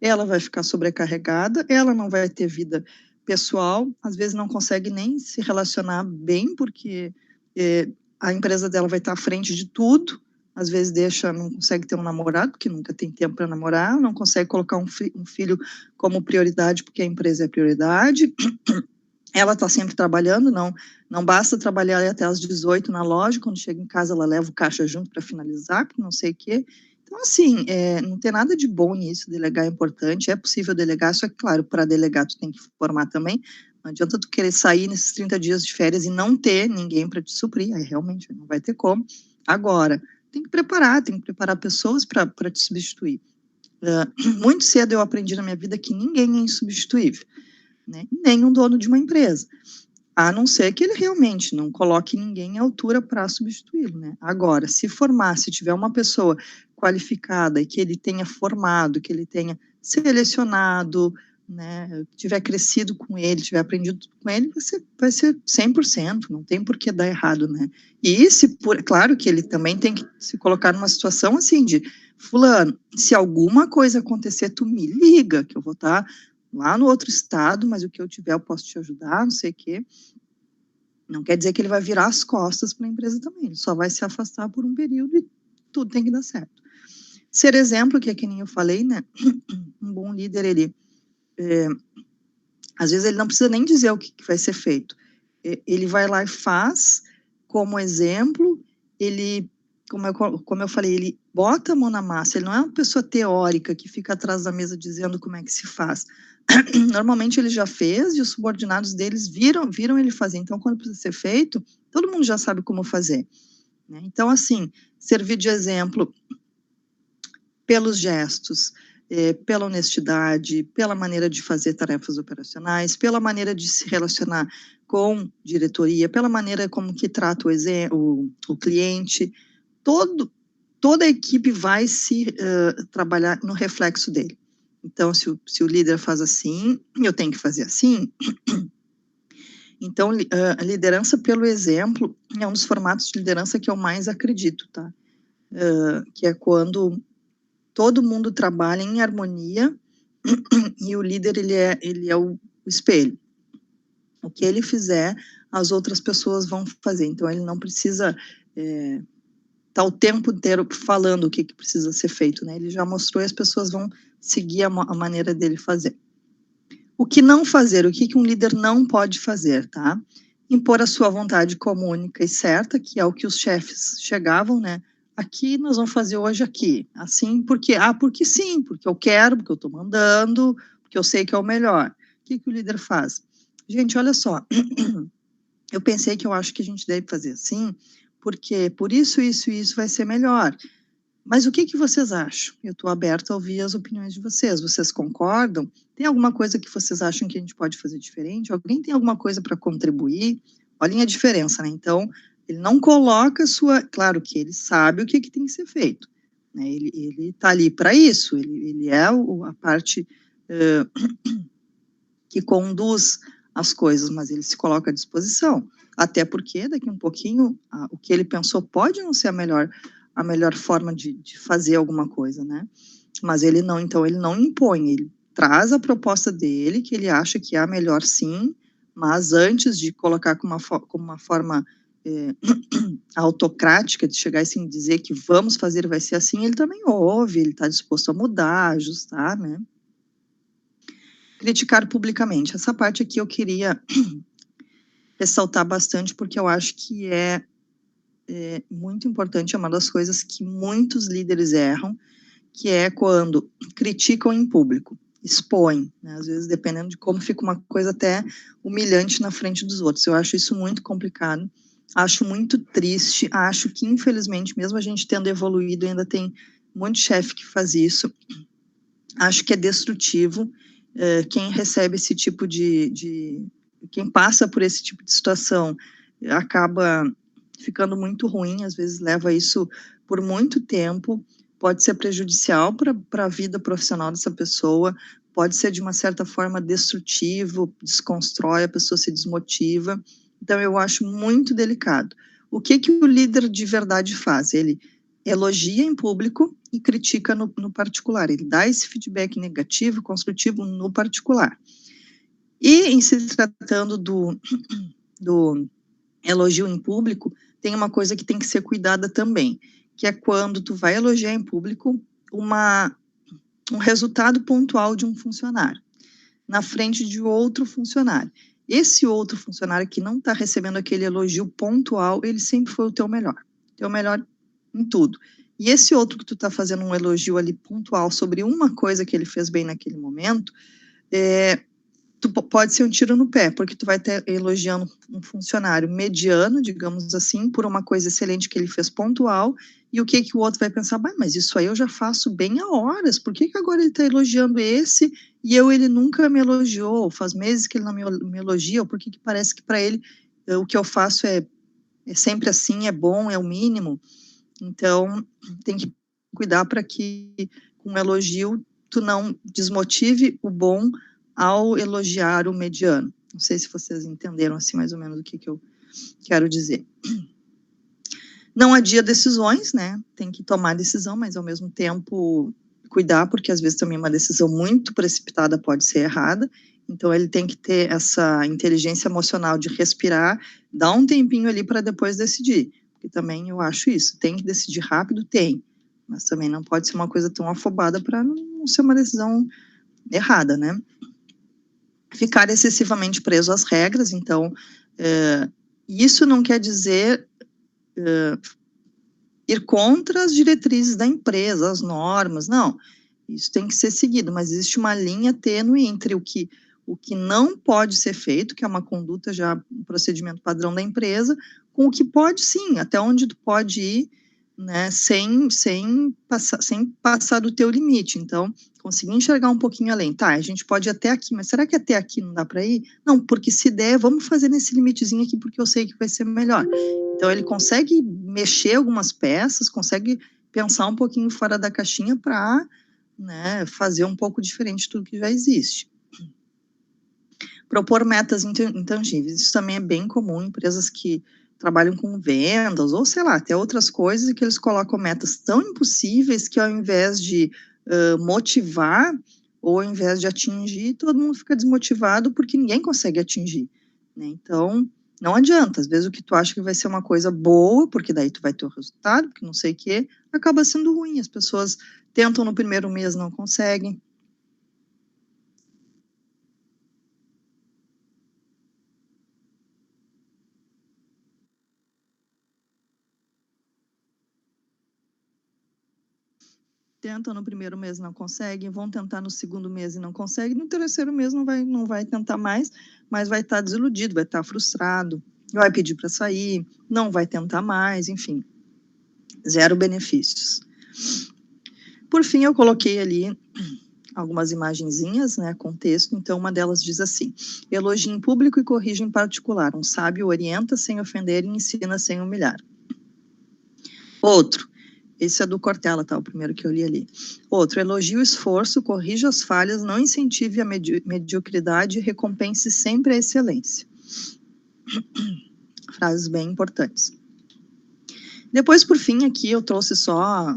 ela vai ficar sobrecarregada, ela não vai ter vida pessoal, às vezes não consegue nem se relacionar bem, porque a empresa dela vai estar à frente de tudo, às vezes não consegue ter um namorado, porque nunca tem tempo para namorar, não consegue colocar um filho como prioridade, porque a empresa é prioridade, ela está sempre trabalhando, não basta trabalhar até às 18 na loja, quando chega em casa ela leva o caixa junto para finalizar, porque não sei o quê. Então, assim, não tem nada de bom nisso, delegar é importante, é possível delegar, só que, claro, para delegar tu tem que formar também, não adianta tu querer sair nesses 30 dias de férias e não ter ninguém para te suprir, aí realmente não vai ter como. Agora, tem que preparar pessoas para te substituir. Muito cedo eu aprendi na minha vida que ninguém é insubstituível, né? Nem um dono de uma empresa, a não ser que ele realmente não coloque ninguém à altura para substituí-lo, né? Agora, se tiver uma pessoa qualificada e que ele tenha formado, que ele tenha selecionado, né, tiver crescido com ele, tiver aprendido com ele, vai ser 100%, não tem por que dar errado, né? E claro que ele também tem que se colocar numa situação assim de, fulano, se alguma coisa acontecer, tu me liga, que eu vou estar lá no outro estado, mas o que eu tiver eu posso te ajudar, não sei o quê. Não quer dizer que ele vai virar as costas para a empresa também, ele só vai se afastar por um período e tudo tem que dar certo. Ser exemplo, que é que nem eu falei, né? Um bom líder, às vezes ele não precisa nem dizer o que vai ser feito. Ele vai lá e faz como exemplo, como eu falei, ele bota a mão na massa, ele não é uma pessoa teórica que fica atrás da mesa dizendo como é que se faz. Normalmente ele já fez e os subordinados deles viram ele fazer. Então, quando precisa ser feito, todo mundo já sabe como fazer, né? Então, assim, servir de exemplo pelos gestos, pela honestidade, pela maneira de fazer tarefas operacionais, pela maneira de se relacionar com diretoria, pela maneira como que trata o cliente, toda a equipe vai trabalhar no reflexo dele. Então, se o líder faz assim, eu tenho que fazer assim. Então, a liderança pelo exemplo é um dos formatos de liderança que eu mais acredito, tá? Que é quando todo mundo trabalha em harmonia e o líder, ele é o espelho. O que ele fizer, as outras pessoas vão fazer. Então, ele não precisa tá o tempo inteiro falando o que precisa ser feito, né? Ele já mostrou e as pessoas vão seguir a maneira dele fazer. O que não fazer, o que um líder não pode fazer, tá? Impor a sua vontade como única e certa, que é o que os chefes chegavam, né? Aqui nós vamos fazer hoje aqui, assim, porque sim, porque eu quero, porque eu estou mandando, porque eu sei que é o melhor. O que o líder faz? Gente, olha só, eu pensei que eu acho que a gente deve fazer assim, porque por isso vai ser melhor. Mas o que vocês acham? Eu estou aberta a ouvir as opiniões de vocês. Vocês concordam? Tem alguma coisa que vocês acham que a gente pode fazer diferente? Alguém tem alguma coisa para contribuir? Olhem a diferença, né? Então, ele não coloca Claro que ele sabe o que tem que ser feito, né? Ele está ali para isso, ele é a parte que conduz as coisas, mas ele se coloca à disposição. Até porque, daqui um pouquinho, o que ele pensou pode não ser a melhor forma de fazer alguma coisa, né? Mas ele não impõe, ele traz a proposta dele, que ele acha que é a melhor sim, mas antes de colocar como uma forma autocrática, de chegar assim e dizer que vamos fazer, vai ser assim, ele também ouve, ele está disposto a mudar, ajustar, né? Criticar publicamente. Essa parte aqui eu queria ressaltar bastante, porque eu acho que é muito importante, é uma das coisas que muitos líderes erram, que é quando criticam em público, expõem, né? Às vezes, dependendo de como, fica uma coisa até humilhante na frente dos outros. Eu acho isso muito complicado, acho muito triste, acho que, infelizmente, mesmo a gente tendo evoluído, ainda tem muito chefe que faz isso, acho que é destrutivo. Quem recebe esse tipo quem passa por esse tipo de situação acaba ficando muito ruim, às vezes leva isso por muito tempo, pode ser prejudicial para a vida profissional dessa pessoa, pode ser de uma certa forma destrutivo, desconstrói, a pessoa se desmotiva. Então eu acho muito delicado. O que o líder de verdade faz? Ele elogia em público e critica no particular. Ele dá esse feedback negativo, construtivo no particular. E em se tratando do elogio em público, tem uma coisa que tem que ser cuidada também, que é quando tu vai elogiar em público um resultado pontual de um funcionário, na frente de outro funcionário. Esse outro funcionário que não está recebendo aquele elogio pontual, ele sempre foi o teu melhor em tudo. E esse outro que tu está fazendo um elogio ali pontual sobre uma coisa que ele fez bem naquele momento, tu pode ser um tiro no pé, porque tu vai estar elogiando um funcionário mediano, digamos assim, por uma coisa excelente que ele fez pontual, e o que o outro vai pensar, mas isso aí eu já faço bem há horas, por que agora ele está elogiando esse, e ele nunca me elogiou, faz meses que ele não me elogia, ou por que parece que para ele o que eu faço é sempre assim, é bom, é o mínimo. Então, tem que cuidar para que com um elogio tu não desmotive o bom ao elogiar o mediano. Não sei se vocês entenderam assim mais ou menos o que eu quero dizer. Não adia decisões, né? Tem que tomar decisão, mas ao mesmo tempo cuidar, porque às vezes também uma decisão muito precipitada pode ser errada. Então ele tem que ter essa inteligência emocional de respirar, dar um tempinho ali para depois decidir. Porque também eu acho isso, tem que decidir rápido, tem, mas também não pode ser uma coisa tão afobada para não ser uma decisão errada, né? Ficar excessivamente preso às regras, então, isso não quer dizer ir contra as diretrizes da empresa, as normas, não, isso tem que ser seguido, mas existe uma linha tênue entre o que não pode ser feito, que é uma conduta já, um procedimento padrão da empresa, com o que pode sim, até onde tu pode ir, né, sem passar do teu limite. Então, conseguir enxergar um pouquinho além. Tá, a gente pode ir até aqui, mas será que até aqui não dá para ir? Não, porque se der, vamos fazer nesse limitezinho aqui, porque eu sei que vai ser melhor. Então, ele consegue mexer algumas peças, consegue pensar um pouquinho fora da caixinha para, né, fazer um pouco diferente de tudo que já existe. Propor metas intangíveis, isso também é bem comum em empresas que trabalham com vendas, ou sei lá, até outras coisas, que eles colocam metas tão impossíveis que ao invés de motivar, ou ao invés de atingir, todo mundo fica desmotivado porque ninguém consegue atingir, né? Então, não adianta, às vezes o que tu acha que vai ser uma coisa boa, porque daí tu vai ter o resultado, porque não sei o quê, acaba sendo ruim, as pessoas tentam no primeiro mês, não conseguem. Tentam no primeiro mês, não conseguem, vão tentar no segundo mês e não conseguem, no terceiro mês não vai tentar mais, mas vai estar desiludido, vai estar frustrado, vai pedir para sair, não vai tentar mais, enfim, zero benefícios. Por fim, eu coloquei ali algumas imagenzinhas, né, com texto, então uma delas diz assim: elogia em público e corrige em particular, um sábio orienta sem ofender e ensina sem humilhar. Outro, esse é do Cortella, tá? O primeiro que eu li ali. Outro, elogie o esforço, corrija as falhas, não incentive a mediocridade e recompense sempre a excelência. Frases bem importantes. Depois, por fim, aqui eu trouxe só...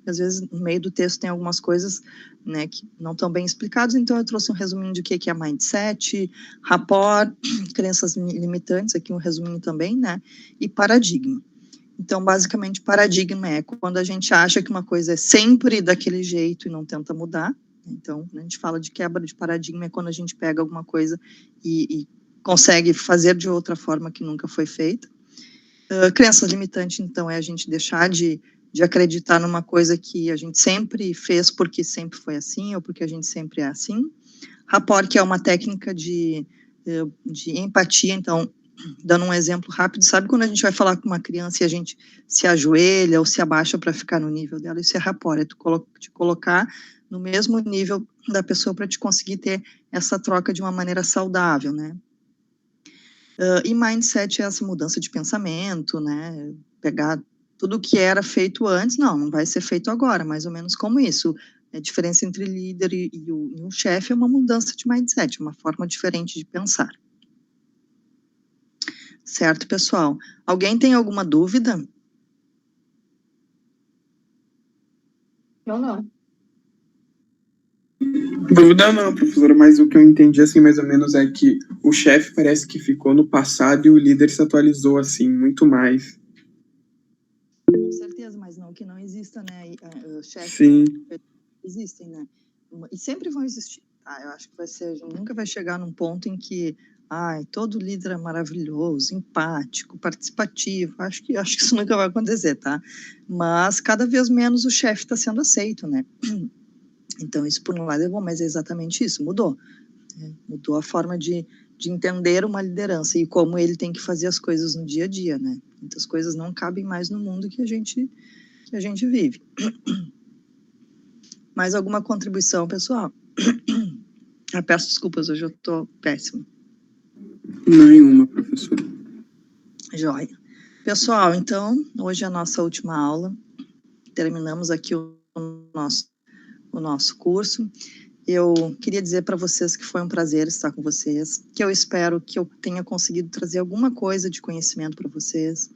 Às vezes, no meio do texto tem algumas coisas, né, que não estão bem explicadas, então eu trouxe um resuminho de o que é mindset, rapport, crenças limitantes, aqui um resuminho também, né, e paradigma. Então, basicamente, paradigma é quando a gente acha que uma coisa é sempre daquele jeito e não tenta mudar. Então, a gente fala de quebra de paradigma, é quando a gente pega alguma coisa e consegue fazer de outra forma que nunca foi feita. Crença limitante, então, é a gente deixar de acreditar numa coisa que a gente sempre fez porque sempre foi assim, ou porque a gente sempre é assim. Rapport, que é uma técnica de empatia, então, dando um exemplo rápido, sabe quando a gente vai falar com uma criança e a gente se ajoelha ou se abaixa para ficar no nível dela? Isso é rapport, é tu te colocar no mesmo nível da pessoa para te conseguir ter essa troca de uma maneira saudável, né? E mindset é essa mudança de pensamento, né? Pegar tudo que era feito antes, não vai ser feito agora, mais ou menos como isso. A diferença entre líder e um chefe é uma mudança de mindset, uma forma diferente de pensar. Certo, pessoal? Alguém tem alguma dúvida? Eu não. Dúvida não, professora, mas o que eu entendi, assim, mais ou menos, é que o chefe parece que ficou no passado e o líder se atualizou, assim, muito mais. Com certeza, mas não que não exista, né? Chefes Sim. existem, né? E sempre vão existir. Tá? Eu acho que nunca vai chegar num ponto em que, todo líder é maravilhoso, empático, participativo. Acho que isso nunca vai acontecer, tá? Mas cada vez menos o chefe está sendo aceito, né? Então isso por um lado é bom, mas é exatamente isso, mudou. Mudou a forma de entender uma liderança e como ele tem que fazer as coisas no dia a dia, né? Muitas coisas não cabem mais no mundo que a gente vive. Mais alguma contribuição, pessoal? Peço desculpas, hoje eu estou péssima. Nenhuma, professora. Joia. Pessoal, então, hoje é a nossa última aula. Terminamos aqui o nosso curso. Eu queria dizer para vocês que foi um prazer estar com vocês, que eu espero que eu tenha conseguido trazer alguma coisa de conhecimento para vocês.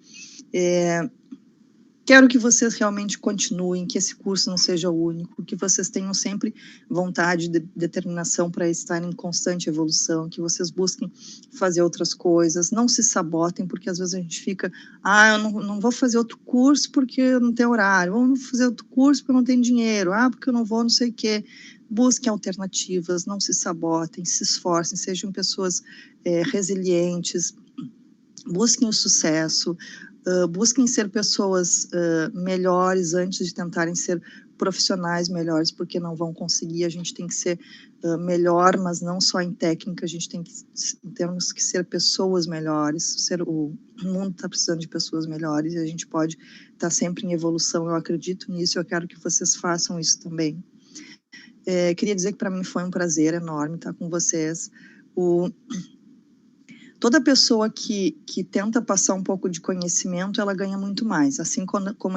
Quero que vocês realmente continuem, que esse curso não seja o único, que vocês tenham sempre vontade e determinação para estar em constante evolução, que vocês busquem fazer outras coisas, não se sabotem, porque às vezes a gente fica, eu não vou fazer outro curso porque não tem horário, ou não vou fazer outro curso porque eu não tenho dinheiro, porque eu não vou não sei o quê. Busquem alternativas, não se sabotem, se esforcem, sejam pessoas resilientes, busquem o sucesso, busquem ser pessoas melhores antes de tentarem ser profissionais melhores, porque não vão conseguir. A gente tem que ser melhor, mas não só em técnica, temos que ser pessoas melhores. O mundo está precisando de pessoas melhores e a gente pode estar sempre em evolução. Eu acredito nisso, eu quero que vocês façam isso também. Queria dizer que para mim foi um prazer enorme estar com vocês. Toda pessoa que tenta passar um pouco de conhecimento, ela ganha muito mais. Assim, quando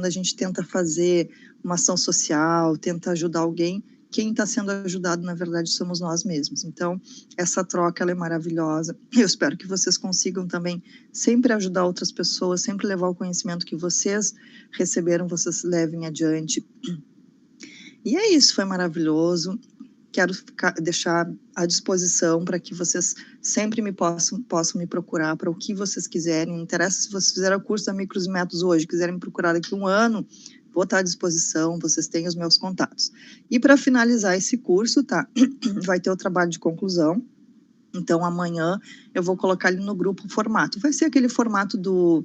a gente tenta fazer uma ação social, tenta ajudar alguém, quem está sendo ajudado, na verdade, somos nós mesmos. Então, essa troca, ela é maravilhosa. Eu espero que vocês consigam também sempre ajudar outras pessoas, sempre levar o conhecimento que vocês receberam, vocês levem adiante. E é isso, foi maravilhoso. Quero deixar à disposição para que vocês sempre possam me procurar para o que vocês quiserem. Não interessa se vocês fizeram o curso da Micros e Métodos hoje, quiserem me procurar daqui a um ano, vou estar à disposição, vocês têm os meus contatos. E para finalizar esse curso, tá? Vai ter o trabalho de conclusão. Então, amanhã eu vou colocar ali no grupo o formato. Vai ser aquele formato do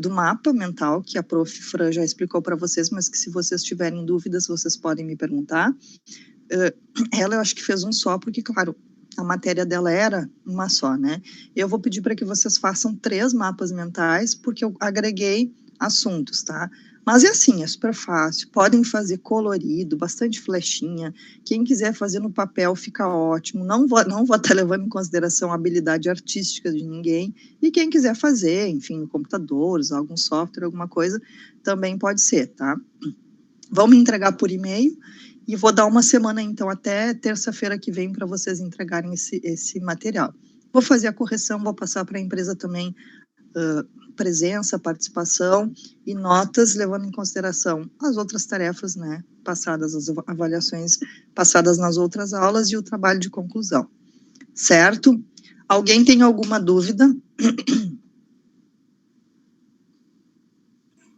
mapa mental que a prof. Fran já explicou para vocês, mas que se vocês tiverem dúvidas, vocês podem me perguntar. Ela eu acho que fez um só, porque, claro, a matéria dela era uma só, né? Eu vou pedir para que vocês façam 3 mapas mentais, porque eu agreguei assuntos, tá? Mas é assim, é super fácil, podem fazer colorido, bastante flechinha, quem quiser fazer no papel fica ótimo, não vou estar levando em consideração a habilidade artística de ninguém, e quem quiser fazer, enfim, no computador, usar algum software, alguma coisa, também pode ser, tá? Vão me entregar por e-mail, e vou dar uma semana, então, até terça-feira que vem, para vocês entregarem esse material. Vou fazer a correção, vou passar para a empresa também presença, participação e notas, levando em consideração as outras tarefas, né, passadas, as avaliações passadas nas outras aulas e o trabalho de conclusão. Certo? Alguém tem alguma dúvida?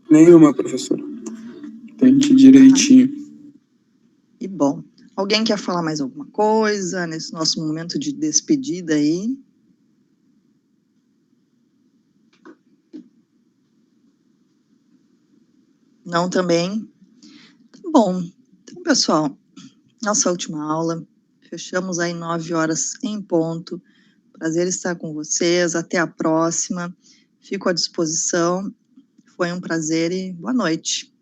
Nenhuma, professora. Tente direitinho. E bom, alguém quer falar mais alguma coisa nesse nosso momento de despedida aí? Não também? Tá bom. Então, pessoal, nossa última aula. Fechamos aí 9h em ponto. Prazer estar com vocês. Até a próxima. Fico à disposição. Foi um prazer e boa noite.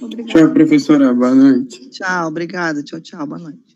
Obrigada. Tchau, professora. Boa noite. Tchau, obrigada. Tchau, tchau. Boa noite.